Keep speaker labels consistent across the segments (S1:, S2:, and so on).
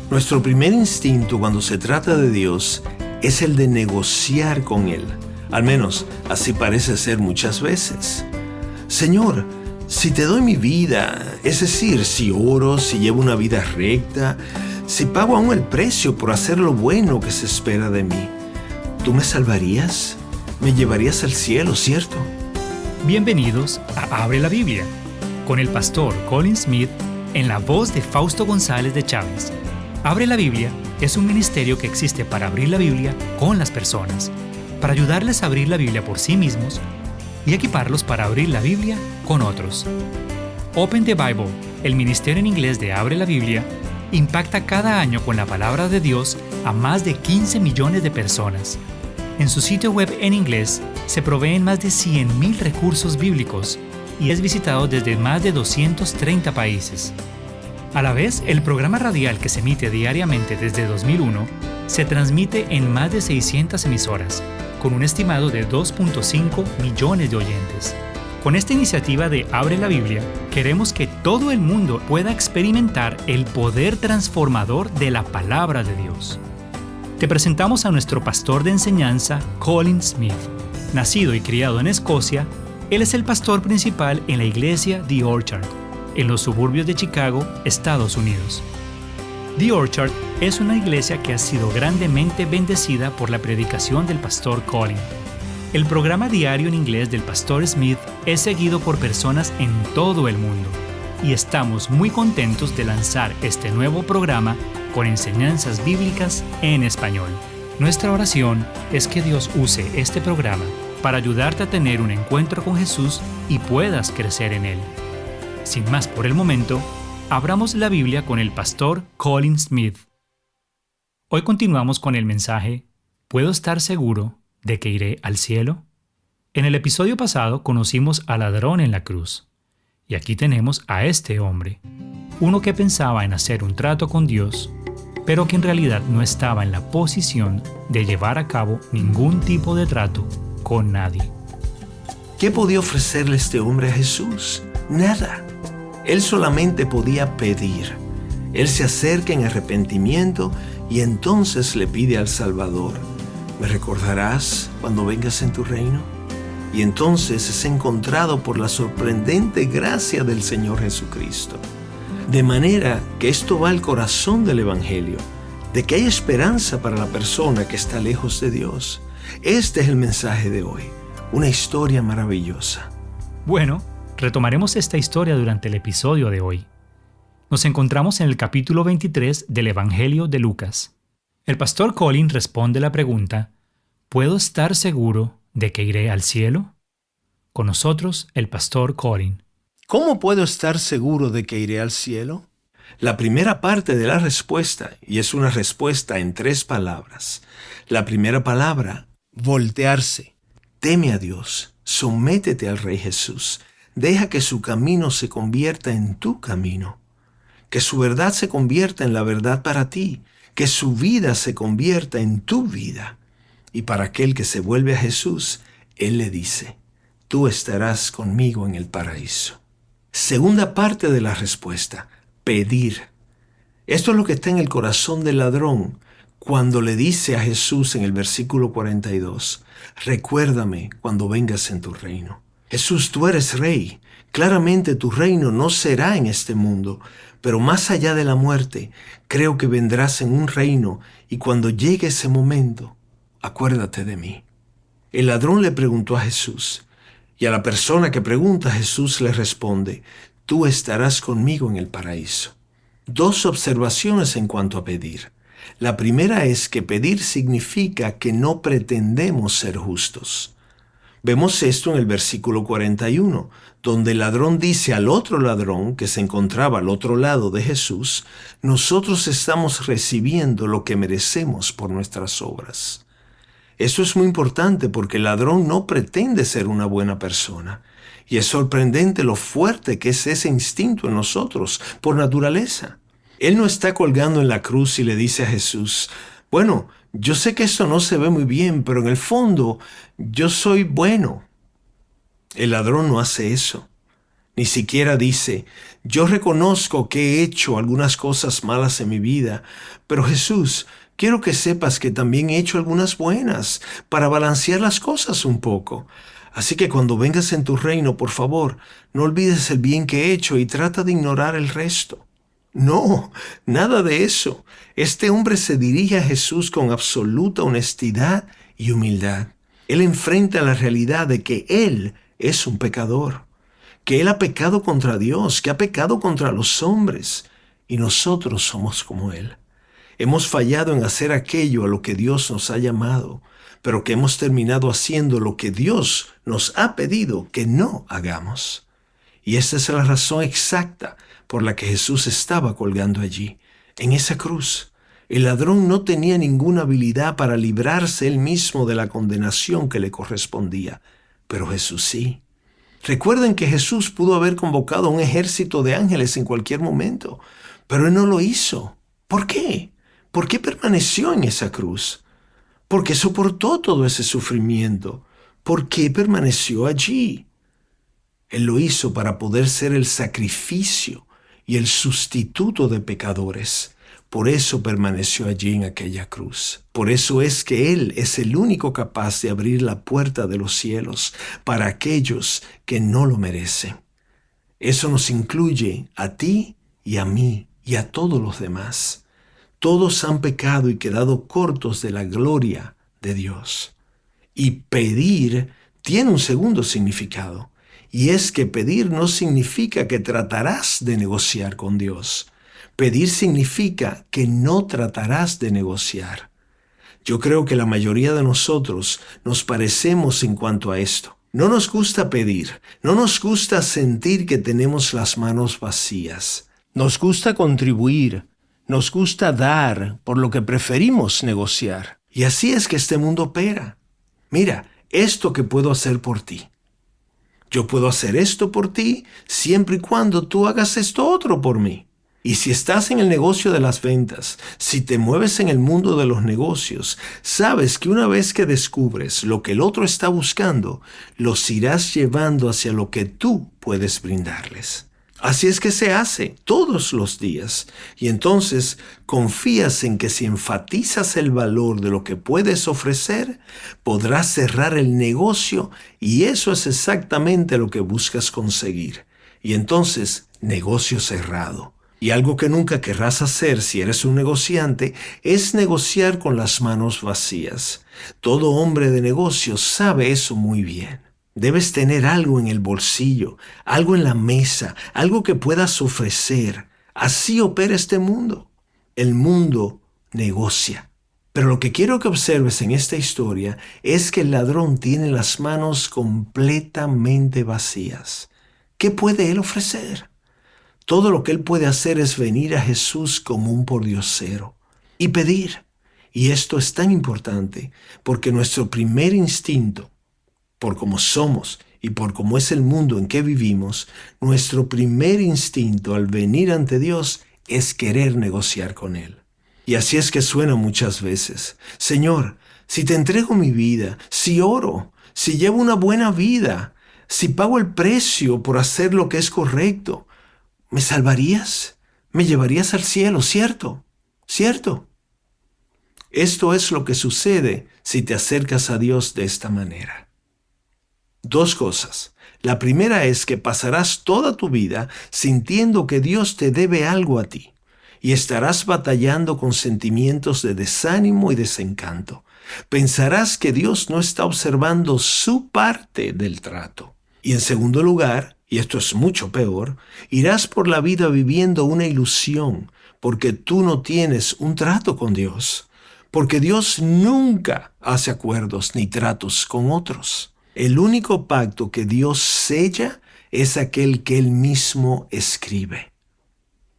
S1: Nuestro primer instinto cuando se trata de Dios es el de negociar con Él. Al menos así parece ser muchas veces. Señor, si te doy mi vida, es decir, si oro, si llevo una vida recta, si pago aún el precio por hacer lo bueno que se espera de mí, ¿tú me salvarías? ¿Me llevarías al cielo, cierto?
S2: Bienvenidos a Abre la Biblia, con el pastor Colin Smith en la voz de Fausto González de Chávez. Abre la Biblia es un ministerio que existe para abrir la Biblia con las personas, para ayudarles a abrir la Biblia por sí mismos y equiparlos para abrir la Biblia con otros. Open the Bible, el ministerio en inglés de Abre la Biblia, impacta cada año con la palabra de Dios a más de 15 millones de personas. En su sitio web en inglés se proveen más de 100.000 recursos bíblicos y es visitado desde más de 230 países. A la vez, el programa radial que se emite diariamente desde 2001 se transmite en más de 600 emisoras, con un estimado de 2.5 millones de oyentes. Con esta iniciativa de Abre la Biblia, queremos que todo el mundo pueda experimentar el poder transformador de la palabra de Dios. Te presentamos a nuestro pastor de enseñanza, Colin Smith. Nacido y criado en Escocia, él es el pastor principal en la iglesia The Orchard, en los suburbios de Chicago, Estados Unidos. The Orchard es una iglesia que ha sido grandemente bendecida por la predicación del pastor Colin. El programa diario en inglés del pastor Smith es seguido por personas en todo el mundo y estamos muy contentos de lanzar este nuevo programa con enseñanzas bíblicas en español. Nuestra oración es que Dios use este programa para ayudarte a tener un encuentro con Jesús y puedas crecer en Él. Sin más por el momento, abramos la Biblia con el pastor Colin Smith. Hoy continuamos con el mensaje ¿Puedo estar seguro de que iré al cielo? En el episodio pasado conocimos al ladrón en la cruz. Y aquí tenemos a este hombre, uno que pensaba en hacer un trato con Dios, pero que en realidad no estaba en la posición de llevar a cabo ningún tipo de trato con nadie.
S1: ¿Qué podía ofrecerle este hombre a Jesús? Nada. Él solamente podía pedir. Él se acerca en arrepentimiento y entonces le pide al Salvador: ¿me recordarás cuando vengas en tu reino? Y entonces es encontrado por la sorprendente gracia del Señor Jesucristo. De manera que esto va al corazón del Evangelio, de que hay esperanza para la persona que está lejos de Dios. Este es el mensaje de hoy, una historia maravillosa.
S2: Bueno, retomaremos esta historia durante el episodio de hoy. Nos encontramos en el capítulo 23 del Evangelio de Lucas. El pastor Colin responde la pregunta: ¿puedo estar seguro de que iré al cielo? Con nosotros, el pastor Colin.
S1: ¿Cómo puedo estar seguro de que iré al cielo? La primera parte de la respuesta, y es una respuesta en 3 palabras. La primera palabra, voltearse. Teme a Dios, sométete al Rey Jesús. Deja que su camino se convierta en tu camino. Que su verdad se convierta en la verdad para ti. Que su vida se convierta en tu vida. Y para aquel que se vuelve a Jesús, Él le dice: tú estarás conmigo en el paraíso. Segunda parte de la respuesta, pedir. Esto es lo que está en el corazón del ladrón cuando le dice a Jesús en el versículo 42, recuérdame cuando vengas en tu reino. Jesús, tú eres rey. Claramente tu reino no será en este mundo, pero más allá de la muerte, creo que vendrás en un reino y cuando llegue ese momento, acuérdate de mí. El ladrón le preguntó a Jesús, y a la persona que pregunta, Jesús le responde: tú estarás conmigo en el paraíso. 2 observaciones en cuanto a pedir. La primera es que pedir significa que no pretendemos ser justos. Vemos esto en el versículo 41, donde el ladrón dice al otro ladrón que se encontraba al otro lado de Jesús: nosotros estamos recibiendo lo que merecemos por nuestras obras. Eso es muy importante porque el ladrón no pretende ser una buena persona. Y es sorprendente lo fuerte que es ese instinto en nosotros, por naturaleza. Él no está colgando en la cruz y le dice a Jesús: bueno, yo sé que esto no se ve muy bien, pero en el fondo yo soy bueno. El ladrón no hace eso. Ni siquiera dice, yo reconozco que he hecho algunas cosas malas en mi vida, pero Jesús, quiero que sepas que también he hecho algunas buenas para balancear las cosas un poco. Así que cuando vengas en tu reino, por favor, no olvides el bien que he hecho y trata de ignorar el resto. No, nada de eso. Este hombre se dirige a Jesús con absoluta honestidad y humildad. Él enfrenta la realidad de que él es un pecador, que él ha pecado contra Dios, que ha pecado contra los hombres, y nosotros somos como él. Hemos fallado en hacer aquello a lo que Dios nos ha llamado, pero que hemos terminado haciendo lo que Dios nos ha pedido que no hagamos. Y esta es la razón exacta por la que Jesús estaba colgando allí, en esa cruz. El ladrón no tenía ninguna habilidad para librarse él mismo de la condenación que le correspondía, pero Jesús sí. Recuerden que Jesús pudo haber convocado a un ejército de ángeles en cualquier momento, pero él no lo hizo. ¿Por qué? ¿Por qué permaneció en esa cruz? ¿Por qué soportó todo ese sufrimiento? ¿Por qué permaneció allí? Él lo hizo para poder ser el sacrificio y el sustituto de pecadores. Por eso permaneció allí en aquella cruz. Por eso es que Él es el único capaz de abrir la puerta de los cielos para aquellos que no lo merecen. Eso nos incluye a ti y a mí y a todos los demás. Todos han pecado y quedado cortos de la gloria de Dios. Y pedir tiene un segundo significado. Y es que pedir no significa que tratarás de negociar con Dios. Pedir significa que no tratarás de negociar. Yo creo que la mayoría de nosotros nos parecemos en cuanto a esto. No nos gusta pedir, no nos gusta sentir que tenemos las manos vacías. Nos gusta contribuir, nos gusta dar, por lo que preferimos negociar. Y así es que este mundo opera. Mira, esto que puedo hacer por ti. Yo puedo hacer esto por ti siempre y cuando tú hagas esto otro por mí. Y si estás en el negocio de las ventas, si te mueves en el mundo de los negocios, sabes que una vez que descubres lo que el otro está buscando, los irás llevando hacia lo que tú puedes brindarles. Así es que se hace todos los días. Y entonces confías en que si enfatizas el valor de lo que puedes ofrecer, podrás cerrar el negocio y eso es exactamente lo que buscas conseguir. Y entonces, negocio cerrado. Y algo que nunca querrás hacer si eres un negociante es negociar con las manos vacías. Todo hombre de negocios sabe eso muy bien. Debes tener algo en el bolsillo, algo en la mesa, algo que puedas ofrecer. Así opera este mundo. El mundo negocia. Pero lo que quiero que observes en esta historia es que el ladrón tiene las manos completamente vacías. ¿Qué puede él ofrecer? Todo lo que él puede hacer es venir a Jesús como un pordiosero y pedir. Y esto es tan importante porque nuestro primer instinto, por cómo somos y por cómo es el mundo en que vivimos, nuestro primer instinto al venir ante Dios es querer negociar con Él. Y así es que suena muchas veces. Señor, si te entrego mi vida, si oro, si llevo una buena vida, si pago el precio por hacer lo que es correcto, ¿me salvarías? ¿Me llevarías al cielo, cierto? ¿Cierto? Esto es lo que sucede si te acercas a Dios de esta manera. Dos cosas. La primera es que pasarás toda tu vida sintiendo que Dios te debe algo a ti y estarás batallando con sentimientos de desánimo y desencanto. Pensarás que Dios no está observando su parte del trato. Y en segundo lugar, y esto es mucho peor, irás por la vida viviendo una ilusión porque tú no tienes un trato con Dios, porque Dios nunca hace acuerdos ni tratos con otros. El único pacto que Dios sella es aquel que Él mismo escribe.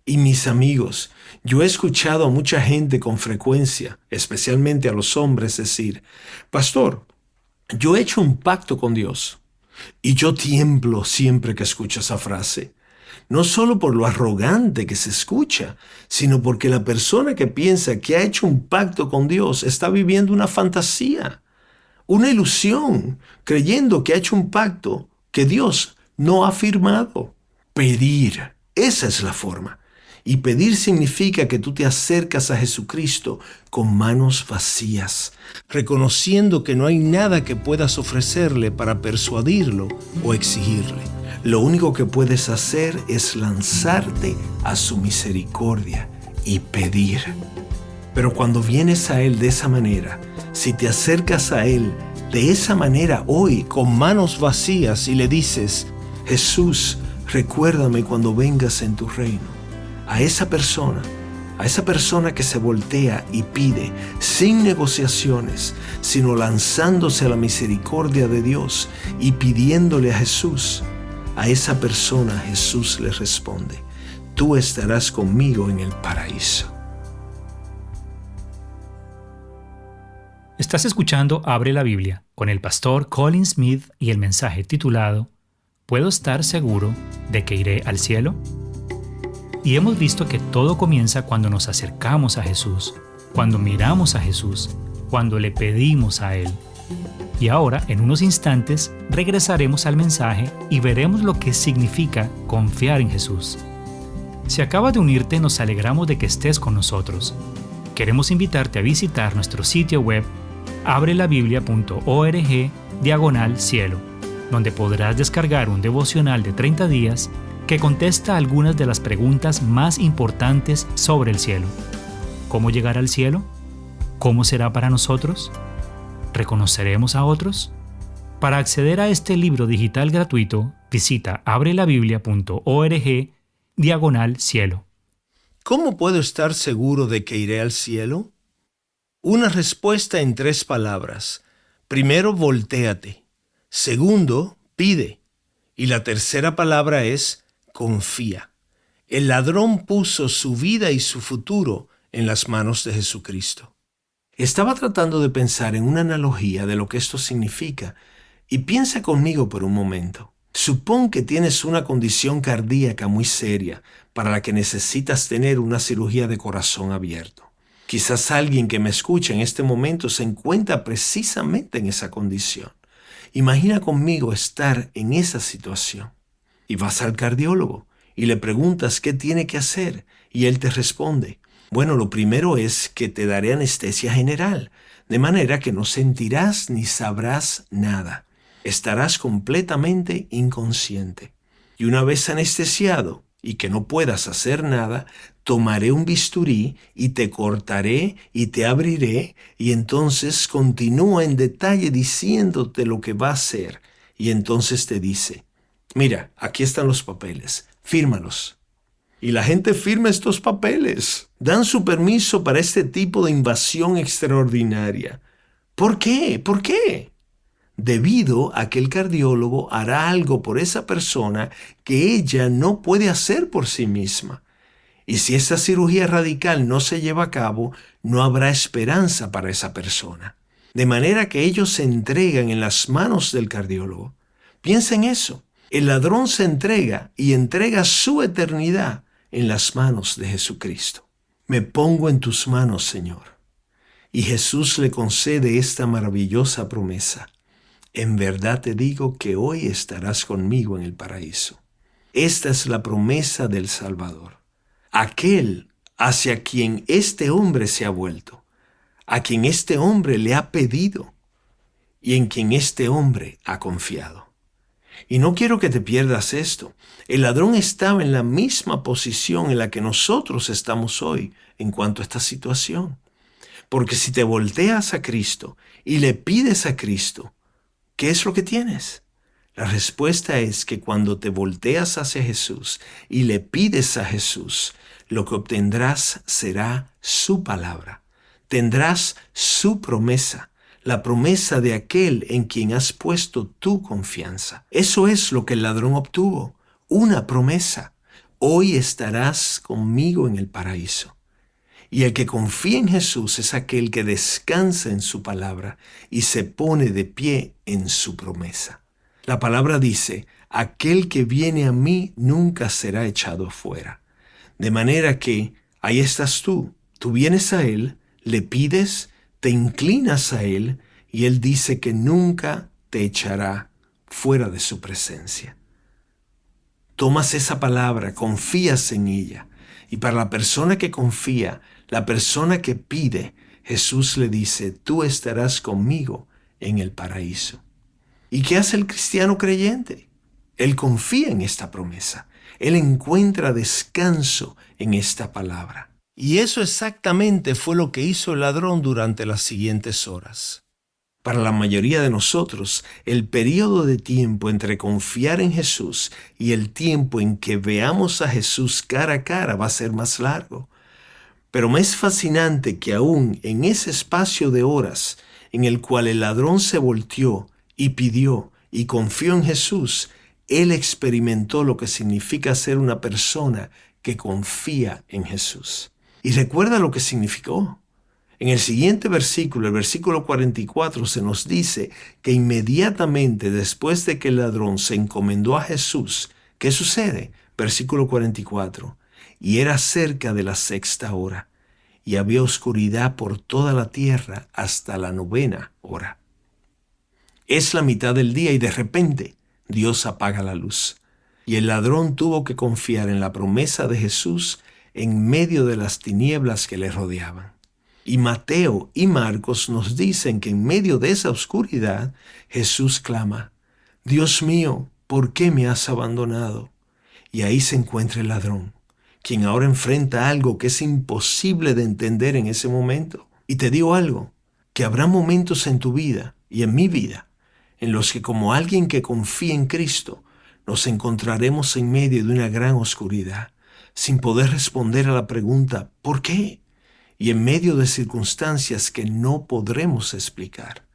S1: Y mis amigos, yo he escuchado a mucha gente con frecuencia, especialmente a los hombres, decir, Pastor, yo he hecho un pacto con Dios. Y yo tiemblo siempre que escucho esa frase. No solo por lo arrogante que se escucha, sino porque la persona que piensa que ha hecho un pacto con Dios está viviendo una fantasía. Una ilusión, creyendo que ha hecho un pacto que Dios no ha firmado. pedir. Esa es la forma. Y pedir significa que tú te acercas a Jesucristo con manos vacías, reconociendo que no hay nada que puedas ofrecerle para persuadirlo o exigirle. Lo único que puedes hacer es lanzarte a su misericordia y pedir. Pero cuando vienes a Él de esa manera, si te acercas a Él de esa manera hoy, con manos vacías, y le dices: Jesús, recuérdame cuando vengas en tu reino. A esa persona que se voltea y pide sin negociaciones, sino lanzándose a la misericordia de Dios y pidiéndole a Jesús, a esa persona Jesús le responde: tú estarás conmigo en el paraíso.
S2: Estás escuchando Abre la Biblia con el pastor Colin Smith y el mensaje titulado ¿Puedo estar seguro de que iré al cielo? Y hemos visto que todo comienza cuando nos acercamos a Jesús, cuando miramos a Jesús, cuando le pedimos a Él. Y ahora, en unos instantes, regresaremos al mensaje y veremos lo que significa confiar en Jesús. Si acabas de unirte, nos alegramos de que estés con nosotros. Queremos invitarte a visitar nuestro sitio web abrelabiblia.org/cielo, donde podrás descargar un devocional de 30 días que contesta algunas de las preguntas más importantes sobre el cielo. ¿Cómo llegar al cielo? ¿Cómo será para nosotros? ¿Reconoceremos a otros? Para acceder a este libro digital gratuito, visita abrelabiblia.org/cielo.
S1: ¿Cómo puedo estar seguro de que iré al cielo? Una respuesta en 3 palabras. Primero, voltéate. Segundo, pide. Y la tercera palabra es confía. El ladrón puso su vida y su futuro en las manos de Jesucristo. Estaba tratando de pensar en una analogía de lo que esto significa, y piensa conmigo por un momento. Supón que tienes una condición cardíaca muy seria para la que necesitas tener una cirugía de corazón abierto. Quizás alguien que me escucha en este momento se encuentra precisamente en esa condición. Imagina conmigo estar en esa situación. Y vas al cardiólogo y le preguntas qué tiene que hacer, y él te responde: bueno, lo primero es que te daré anestesia general, de manera que no sentirás ni sabrás nada. Estarás completamente inconsciente. Y una vez anestesiado y que no puedas hacer nada, tomaré un bisturí y te cortaré y te abriré, y entonces continúa en detalle diciéndote lo que va a hacer. Y entonces te dice: mira, aquí están los papeles, fírmalos. Y la gente firma estos papeles. Dan su permiso para este tipo de invasión extraordinaria. ¿Por qué? ¿Por qué? Debido a que el cardiólogo hará algo por esa persona que ella no puede hacer por sí misma. Y si esa cirugía radical no se lleva a cabo, no habrá esperanza para esa persona. De manera que ellos se entregan en las manos del cardiólogo. Piensa en eso. El ladrón se entrega y entrega su eternidad en las manos de Jesucristo. Me pongo en tus manos, Señor. Y Jesús le concede esta maravillosa promesa: en verdad te digo que hoy estarás conmigo en el paraíso. Esta es la promesa del Salvador, aquel hacia quien este hombre se ha vuelto, a quien este hombre le ha pedido y en quien este hombre ha confiado. Y no quiero que te pierdas esto. El ladrón estaba en la misma posición en la que nosotros estamos hoy en cuanto a esta situación. Porque si te volteas a Cristo y le pides a Cristo, ¿qué es lo que tienes? La respuesta es que cuando te volteas hacia Jesús y le pides a Jesús, lo que obtendrás será su palabra. Tendrás su promesa. La promesa de aquel en quien has puesto tu confianza. Eso es lo que el ladrón obtuvo, una promesa. Hoy estarás conmigo en el paraíso. Y el que confía en Jesús es aquel que descansa en su palabra y se pone de pie en su promesa. La palabra dice: aquel que viene a mí nunca será echado fuera. De manera que ahí estás tú vienes a Él, le pides, te inclinas a Él, y Él dice que nunca te echará fuera de su presencia. tomas esa palabra, confías en ella. Y para la persona que confía, la persona que pide, Jesús le dice, tú estarás conmigo en el paraíso. ¿Y qué hace el cristiano creyente? Él confía en esta promesa. Él encuentra descanso en esta palabra. Y eso exactamente fue lo que hizo el ladrón durante las siguientes horas. Para la mayoría de nosotros, el periodo de tiempo entre confiar en Jesús y el tiempo en que veamos a Jesús cara a cara va a ser más largo. Pero me es fascinante que aún en ese espacio de horas en el cual el ladrón se volteó y pidió y confió en Jesús, él experimentó lo que significa ser una persona que confía en Jesús. Y recuerda lo que significó. En el siguiente versículo, el versículo 44, se nos dice que inmediatamente después de que el ladrón se encomendó a Jesús, ¿qué sucede? Versículo 44. Y era cerca de la 6ª hora, y había oscuridad por toda la tierra hasta la 9ª hora. Es la mitad del día y de repente Dios apaga la luz. Y el ladrón tuvo que confiar en la promesa de Jesús en medio de las tinieblas que le rodeaban. Y Mateo y Marcos nos dicen que en medio de esa oscuridad, Jesús clama, Dios mío, ¿por qué me has abandonado? Y ahí se encuentra el ladrón, quien ahora enfrenta algo que es imposible de entender en ese momento. Y te digo algo, que habrá momentos en tu vida y en mi vida, en los que como alguien que confía en Cristo, nos encontraremos en medio de una gran oscuridad, sin poder responder a la pregunta, ¿por qué? Y en medio de circunstancias que no podremos explicar.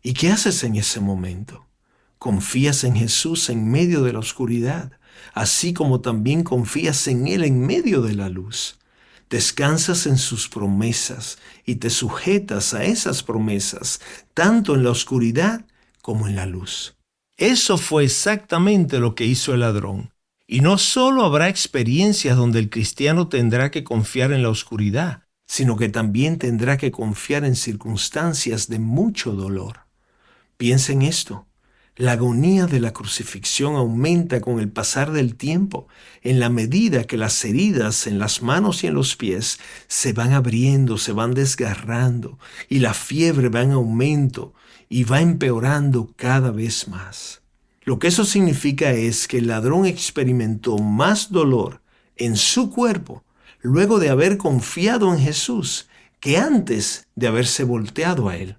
S1: ¿Y qué haces en ese momento? Confías en Jesús en medio de la oscuridad, así como también confías en Él en medio de la luz. Descansas en sus promesas y te sujetas a esas promesas, tanto en la oscuridad como en la luz. Eso fue exactamente lo que hizo el ladrón. Y no solo habrá experiencias donde el cristiano tendrá que confiar en la oscuridad, sino que también tendrá que confiar en circunstancias de mucho dolor. Piensa en esto. La agonía de la crucifixión aumenta con el pasar del tiempo, en la medida que las heridas en las manos y en los pies se van abriendo, se van desgarrando, y la fiebre va en aumento y va empeorando cada vez más. Lo que eso significa es que el ladrón experimentó más dolor en su cuerpo luego de haber confiado en Jesús que antes de haberse volteado a Él.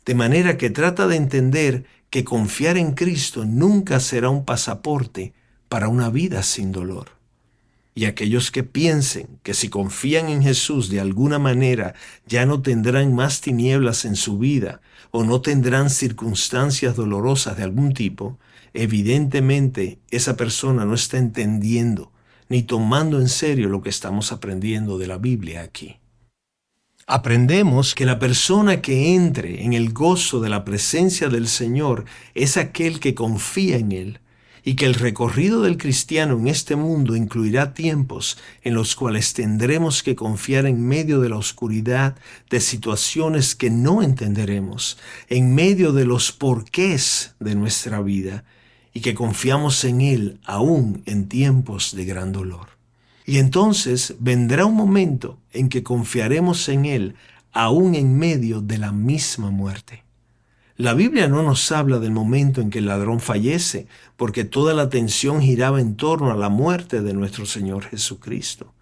S1: De manera que trata de entender que confiar en Cristo nunca será un pasaporte para una vida sin dolor. Y aquellos que piensen que si confían en Jesús de alguna manera ya no tendrán más tinieblas en su vida o no tendrán circunstancias dolorosas de algún tipo, evidentemente esa persona no está entendiendo ni tomando en serio lo que estamos aprendiendo de la Biblia aquí. Aprendemos que la persona que entre en el gozo de la presencia del Señor es aquel que confía en Él, y que el recorrido del cristiano en este mundo incluirá tiempos en los cuales tendremos que confiar en medio de la oscuridad de situaciones que no entenderemos, en medio de los porqués de nuestra vida, y que confiamos en Él aún en tiempos de gran dolor. Y entonces vendrá un momento en que confiaremos en Él aún en medio de la misma muerte. La Biblia no nos habla del momento en que el ladrón fallece, porque toda la atención giraba en torno a la muerte de nuestro Señor Jesucristo.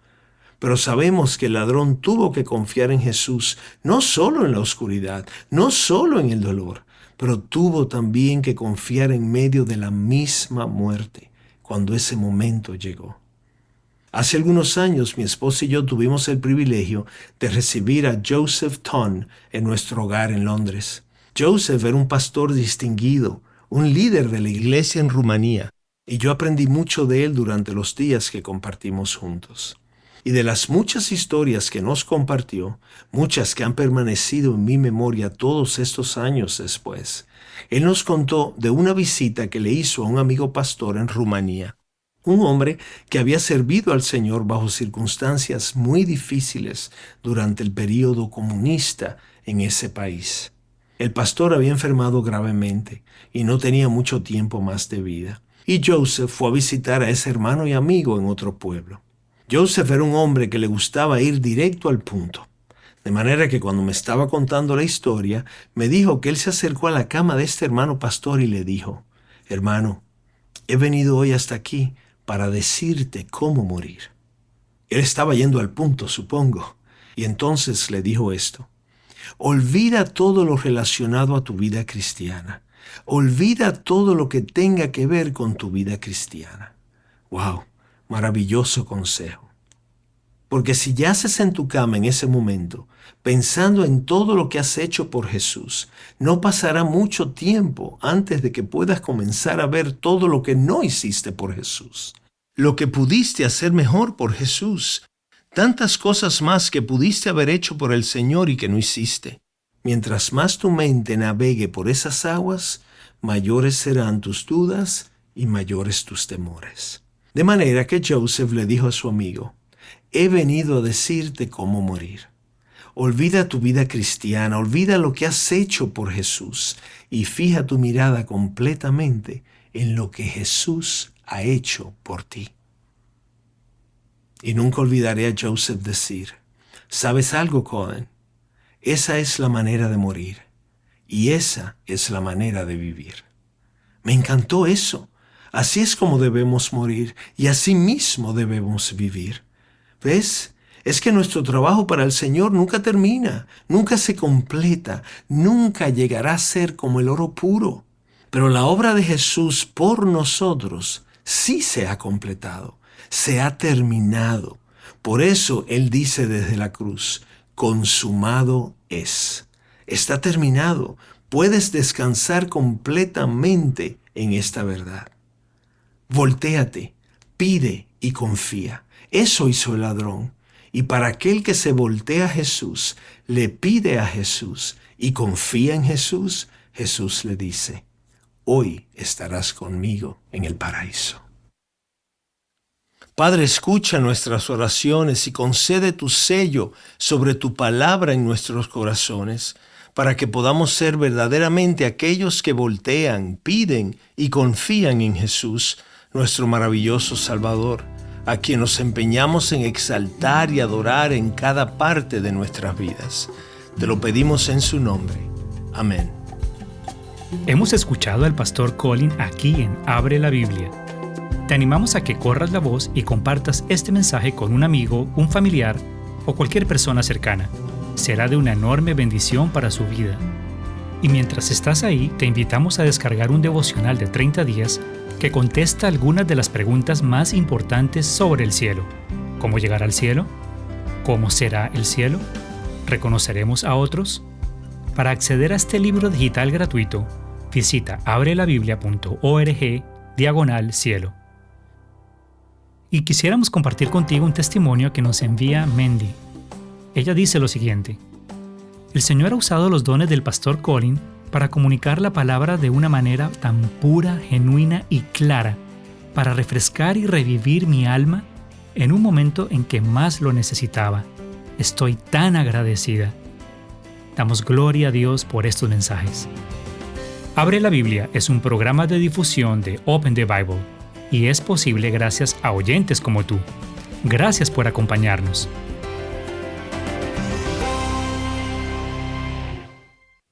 S1: Pero sabemos que el ladrón tuvo que confiar en Jesús, no solo en la oscuridad, no solo en el dolor, pero tuvo también que confiar en medio de la misma muerte, cuando ese momento llegó. Hace algunos años mi esposa y yo tuvimos el privilegio de recibir a Joseph Ton en nuestro hogar en Londres. Joseph era un pastor distinguido, un líder de la iglesia en Rumanía, y yo aprendí mucho de él durante los días que compartimos juntos. Y de las muchas historias que nos compartió, muchas que han permanecido en mi memoria todos estos años después, él nos contó de una visita que le hizo a un amigo pastor en Rumanía. Un hombre que había servido al Señor bajo circunstancias muy difíciles durante el período comunista en ese país. El pastor había enfermado gravemente y no tenía mucho tiempo más de vida. y Joseph fue a visitar a ese hermano y amigo en otro pueblo. Joseph era un hombre que le gustaba ir directo al punto. De manera que cuando me estaba contando la historia, me dijo que él se acercó a la cama de este hermano pastor y le dijo: hermano, he venido hoy hasta aquí para decirte cómo morir. Él estaba yendo al punto, supongo, y entonces le dijo esto: olvida todo lo relacionado a tu vida cristiana. Olvida todo lo que tenga que ver con tu vida cristiana. ¡Wow! Maravilloso consejo. Porque si yaces en tu cama en ese momento, pensando en todo lo que has hecho por Jesús, no pasará mucho tiempo antes de que puedas comenzar a ver todo lo que no hiciste por Jesús. Lo que pudiste hacer mejor por Jesús. Tantas cosas más que pudiste haber hecho por el Señor y que no hiciste. Mientras más tu mente navegue por esas aguas, mayores serán tus dudas y mayores tus temores. De manera que Joseph le dijo a su amigo: he venido a decirte cómo morir. Olvida tu vida cristiana, olvida lo que has hecho por Jesús y fija tu mirada completamente en lo que Jesús ha hecho por ti. Y nunca olvidaré a Joseph decir: ¿sabes algo, Colin? Esa es la manera de morir y esa es la manera de vivir. Me encantó eso. Así es como debemos morir y así mismo debemos vivir. ¿Ves? Es que nuestro trabajo para el Señor nunca termina, nunca se completa, nunca llegará a ser como el oro puro. Pero la obra de Jesús por nosotros sí se ha completado, se ha terminado. Por eso Él dice desde la cruz: consumado es. Está terminado. Puedes descansar completamente en esta verdad. Voltéate, pide y confía. Eso hizo el ladrón. Y para aquel que se voltea a Jesús, le pide a Jesús y confía en Jesús, Jesús le dice: hoy estarás conmigo en el paraíso. Padre, escucha nuestras oraciones y concede tu sello sobre tu palabra en nuestros corazones, para que podamos ser verdaderamente aquellos que voltean, piden y confían en Jesús, nuestro maravilloso Salvador, a quien nos empeñamos en exaltar y adorar en cada parte de nuestras vidas. Te lo pedimos en su nombre. Amén.
S2: Hemos escuchado al pastor Colin aquí en Abre la Biblia. Te animamos a que corras la voz y compartas este mensaje con un amigo, un familiar o cualquier persona cercana. Será de una enorme bendición para su vida. Y mientras estás ahí, te invitamos a descargar un devocional de 30 días que contesta algunas de las preguntas más importantes sobre el cielo. ¿Cómo llegar al cielo? ¿Cómo será el cielo? ¿Reconoceremos a otros? Para acceder a este libro digital gratuito, visita abrelabiblia.org/cielo. Y quisiéramos compartir contigo un testimonio que nos envía Mendy. Ella dice lo siguiente: el Señor ha usado los dones del pastor Colin para comunicar la palabra de una manera tan pura, genuina y clara, para refrescar y revivir mi alma en un momento en que más lo necesitaba. Estoy tan agradecida. Damos gloria a Dios por estos mensajes. Abre la Biblia es un programa de difusión de Open the Bible y es posible gracias a oyentes como tú. Gracias por acompañarnos.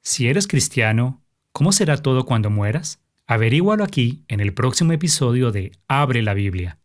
S2: Si eres cristiano, ¿cómo será todo cuando mueras? Averígualo aquí en el próximo episodio de Abre la Biblia.